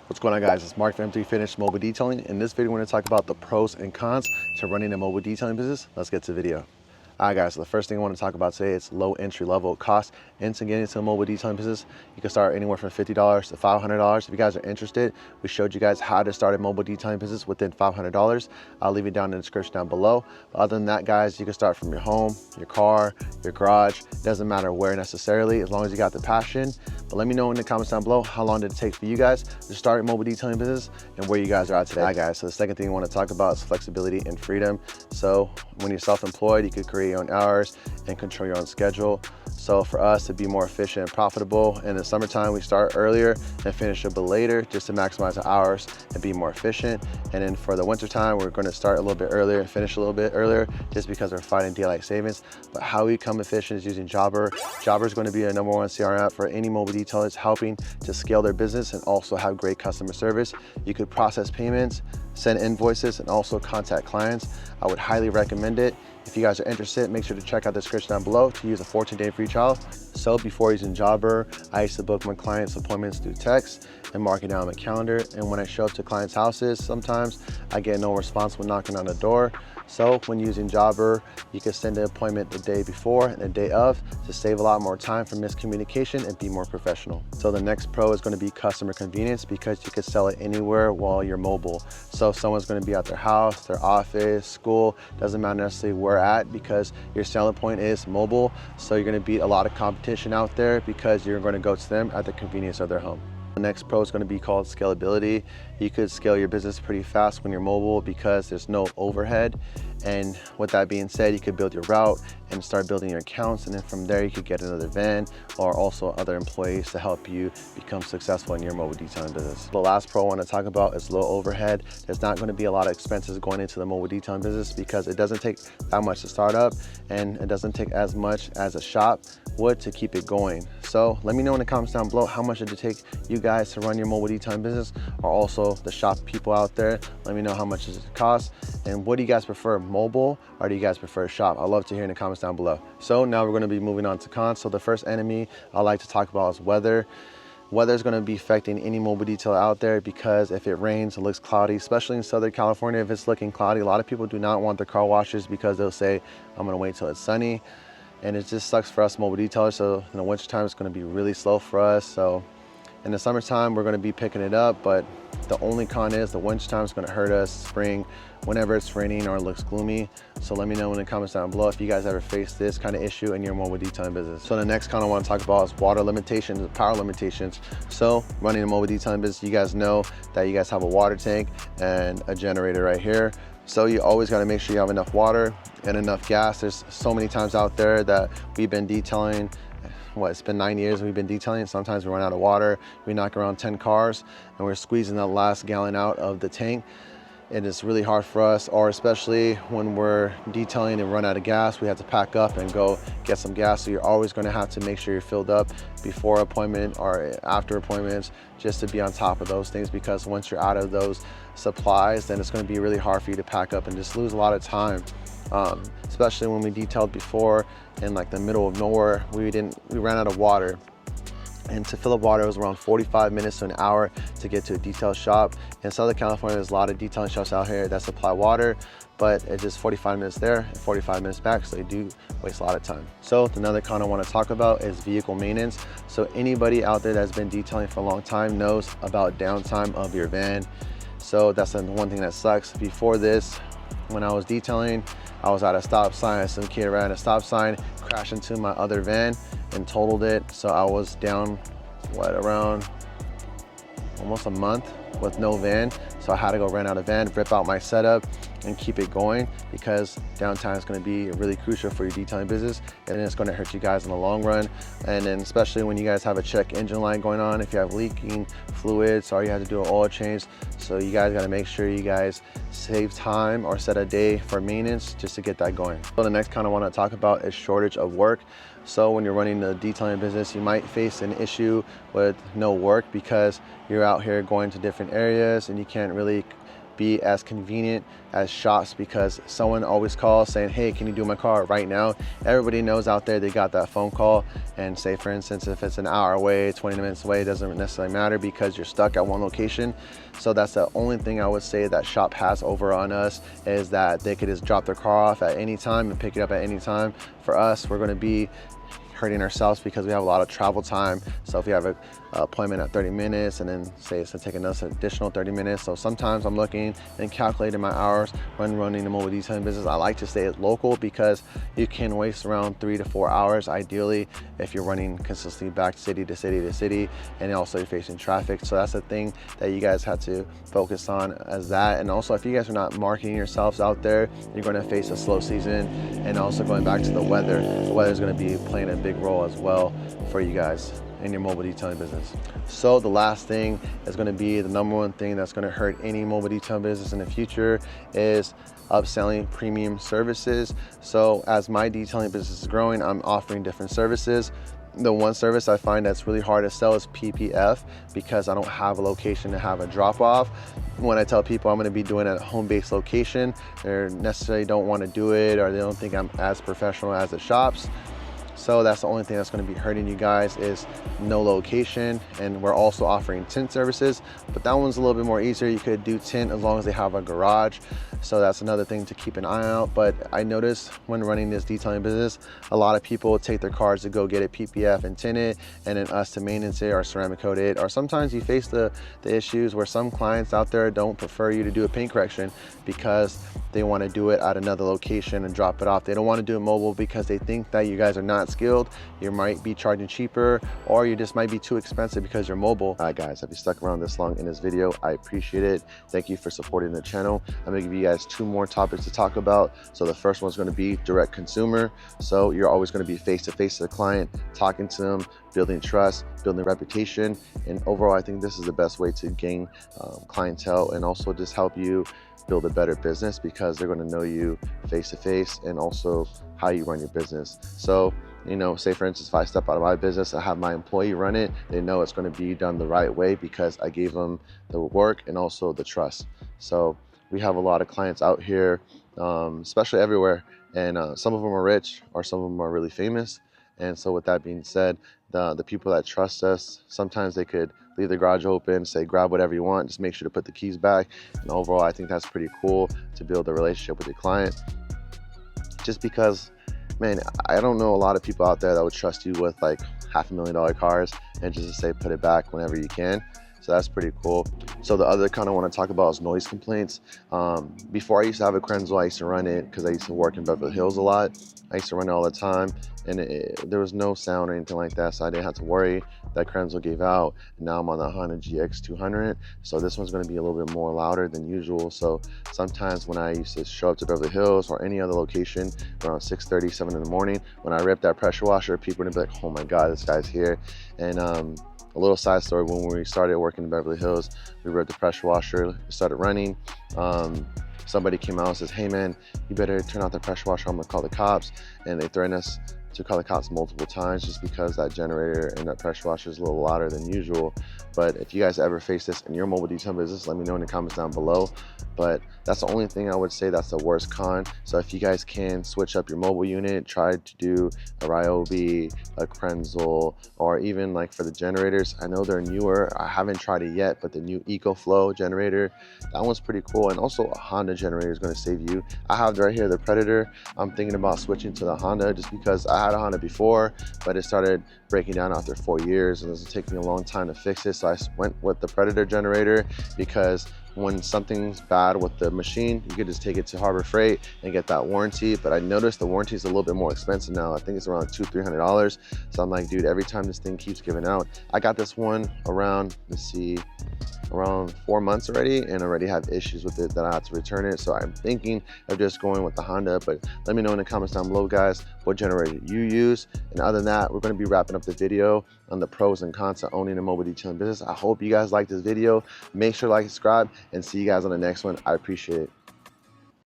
What's going on, guys? It's Mark from M3 Finish Mobile Detailing. In this video, we're going to talk about the pros and cons to running a mobile detailing business. Let's get to the video. All right, guys, so the first thing I want to talk about today is low entry level cost into getting into a mobile detailing business. You can start anywhere from $50 to $500. If you guys are interested, we showed you guys how to start a mobile detailing business within $500. I'll leave it down in the description down below. But other than that, guys, you can start from your home, your car, your garage. It doesn't matter where necessarily, as long as you got the passion. But let me know in the comments down below, how long did it take for you guys to start a mobile detailing business and where you guys are at today. All right, guys, so the second thing I want to talk about is flexibility and freedom. So when you're self-employed, you could create your own hours and control your own schedule. So for us to be more efficient and profitable, in the summertime, we start earlier and finish a bit later just to maximize the hours and be more efficient. And then for the wintertime, we're going to start a little bit earlier and finish a little bit earlier just because we're fighting daylight savings. But how we become efficient is using Jobber. Jobber is going to be a #1 CRM app for any mobile detailers, helping to scale their business and also have great customer service. You could process payments, send invoices, and also contact clients. I would highly recommend it. If you guys are interested, make sure to check out the description down below to use a 14-day free trial. So before using Jobber, I used to book my clients' appointments through text and mark it down on my calendar. And when I show up to clients' houses, sometimes I get no response when knocking on the door. So when using Jobber, you can send an appointment the day before and the day of to save a lot more time from miscommunication and be more professional. So the next pro is going to be customer convenience, because you can sell it anywhere while you're mobile. So if someone's going to be at their house, their office, school, doesn't matter necessarily where at, because your selling point is mobile. So you're going to beat a lot of competition out there because you're going to go to them at the convenience of their home. The next pro is going to be called scalability. You could scale your business pretty fast when you're mobile because there's no overhead. And with that being said, you could build your route and start building your accounts. And then from there, you could get another van or also other employees to help you become successful in your mobile detailing business. The last pro I want to talk about is low overhead. There's not going to be a lot of expenses going into the mobile detailing business because it doesn't take that much to start up, and it doesn't take as much as a shop would to keep it going. So let me know in the comments down below, how much did it take you guys to run your mobile detailing business, or also the shop people out there. Let me know how much does it cost, and what do you guys prefer, mobile or do you guys prefer shop? I'd love to hear in the comments down below. So now we're going to be moving on to cons. So the first enemy I like to talk about is weather. Weather is going to be affecting any mobile detailer out there, because if it rains, it looks cloudy, especially in Southern California. If it's looking cloudy, a lot of people do not want their car washes because they'll say, I'm going to wait till it's sunny. And it just sucks for us mobile detailers. So in the winter time, it's going to be really slow for us. So in the summertime, we're going to be picking it up, but the only con is the winter time is going to hurt us. Spring, whenever it's raining or it looks gloomy. So let me know in the comments down below if you guys ever face this kind of issue in your mobile detailing business. So the next con I want to talk about is water limitations and power limitations. So running a mobile detailing business, you guys know that you guys have a water tank and a generator right here. So you always got to make sure you have enough water and enough gas. There's so many times out there that we've been detailing. It's been 9 years we've been detailing. Sometimes we run out of water. We knock around 10 cars and we're squeezing the last gallon out of the tank. It is really hard for us, or especially when we're detailing and run out of gas, we have to pack up and go get some gas. So you're always going to have to make sure you're filled up before appointment or after appointments, just to be on top of those things, because once you're out of those supplies, then it's going to be really hard for you to pack up and just lose a lot of time. Especially when we detailed before in like the middle of nowhere, we ran out of water. And to fill up water, it was around 45 minutes to an hour to get to a detail shop. In Southern California, there's a lot of detailing shops out here that supply water, but it's just 45 minutes there and 45 minutes back, so they do waste a lot of time. So another con I want to talk about is vehicle maintenance. So anybody out there that's been detailing for a long time knows about downtime of your van. So that's the one thing that sucks. Before this, when I was detailing, I was at a stop sign, some kid ran a stop sign, crashed into my other van and totaled it. So I was down, around almost a month with no van. So I had to go rent out a van, rip out my setup and keep it going, because downtime is going to be really crucial for your detailing business, and it's going to hurt you guys in the long run. And then especially when you guys have a check engine light going on, if you have leaking fluids, or you have to do an oil change. So you guys got to make sure you guys save time or set a day for maintenance just to get that going. So the next kind I want to talk about is shortage of work. So when you're running the detailing business, you might face an issue with no work because you're out here going to different areas and you can't really be as convenient as shops, because someone always calls saying, hey, can you do my car right now? Everybody knows out there they got that phone call, and say for instance, if it's an hour away, 20 minutes away, it doesn't necessarily matter because you're stuck at one location. So that's the only thing I would say that shop has over on us, is that they could just drop their car off at any time and pick it up at any time. For us, we're going to be hurting ourselves because we have a lot of travel time. So if we have an appointment at 30 minutes and then say it's gonna take another additional 30 minutes. So sometimes I'm looking and calculating my hours when running the mobile detailing business. I like to stay local because you can waste around 3 to 4 hours ideally if you're running consistently back city to city to city, and also you're facing traffic. So that's the thing that you guys have to focus on as that. And also if you guys are not marketing yourselves out there, you're gonna face a slow season. And also going back to the weather is gonna be playing a big role as well for you guys in your mobile detailing business. So the last thing is going to be the number one thing that's going to hurt any mobile detailing business in the future is upselling premium services. So as my detailing business is growing, I'm offering different services. The one service I find that's really hard to sell is PPF, because I don't have a location to have a drop off. When I tell people I'm going to be doing it at a home-based location, they necessarily don't want to do it, or they don't think I'm as professional as the shops. So that's the only thing that's going to be hurting you guys, is no location. And we're also offering tint services, but that one's a little bit more easier. You could do tint as long as they have a garage. So that's another thing to keep an eye out. But I noticed when running this detailing business, a lot of people take their cars to go get it PPF and tint it, and then us to maintenance it or ceramic coat it. Or sometimes you face the issues where some clients out there don't prefer you to do a paint correction because they want to do it at another location and drop it off. They don't want to do it mobile because they think that you guys are not skilled. You might be charging cheaper, or you just might be too expensive because you're mobile. All right guys, if you stuck around this long in this video, I appreciate it. Thank you for supporting the channel. I'm gonna give you guys 2 more topics to talk about. So the first one's gonna be direct consumer. So you're always gonna be face to face to the client, talking to them, building trust, building reputation. And overall, I think this is the best way to gain clientele, and also just help you build a better business, because they're going to know you face to face and also how you run your business. So, you know, say for instance, if I step out of my business, I have my employee run it, they know it's going to be done the right way because I gave them the work and also the trust. So we have a lot of clients out here, especially everywhere, and some of them are rich or some of them are really famous. And so with that being said, the people that trust us, sometimes they could leave the garage open, say grab whatever you want, just make sure to put the keys back. And overall, I think that's pretty cool to build a relationship with your client. Just because, man, I don't know a lot of people out there that would trust you with like $500,000 cars and just to say put it back whenever you can. So that's pretty cool. So the other kind I want to talk about is noise complaints. Before I used to have a Krenzel, I used to run it because I used to work in Beverly Hills a lot. I used to run it all the time, and there was no sound or anything like that, so I didn't have to worry. That Krenzel gave out, and now I'm on the Honda GX 200, so this one's going to be a little bit more louder than usual. So sometimes when I used to show up to Beverly Hills or any other location around 6:30, 7 in the morning, when I ripped that pressure washer, people would be like, oh my God, this guy's here. And a little side story, when we started working in Beverly Hills, we ripped the pressure washer, started running. Somebody came out and says, hey man, you better turn off the pressure washer, I'm gonna call the cops. And they threatened us to call the cops multiple times just because that generator and that pressure washer is a little louder than usual. But if you guys ever face this in your mobile detailing business, let me know in the comments down below. But that's the only thing I would say that's the worst con. So if you guys can switch up your mobile unit, try to do a Ryobi, a Krenzel, or even like for the generators, I know they're newer, I haven't tried it yet, but the new EcoFlow generator, that one's pretty cool. And also a Honda generator is going to save you. I have right here the Predator. I'm thinking about switching to the Honda just because I had a Honda before, but it started breaking down after 4 years, and it's taking me a long time to fix it. So I went with the Predator generator, because when something's bad with the machine, you could just take it to Harbor Freight and get that warranty. But I noticed the warranty is a little bit more expensive now. I think it's around $200-300. So I'm like, dude, every time this thing keeps giving out. I got this one around, let's see, around 4 months already, and already have issues with it that I have to return it. So I'm thinking of just going with the Honda. But let me know in the comments down below, guys, what generator you use. And other than that, we're going to be wrapping up the video on the pros and cons of owning a mobile detailing business. I hope you guys like this video. Make sure to like, subscribe, and see you guys on the next one. I appreciate it.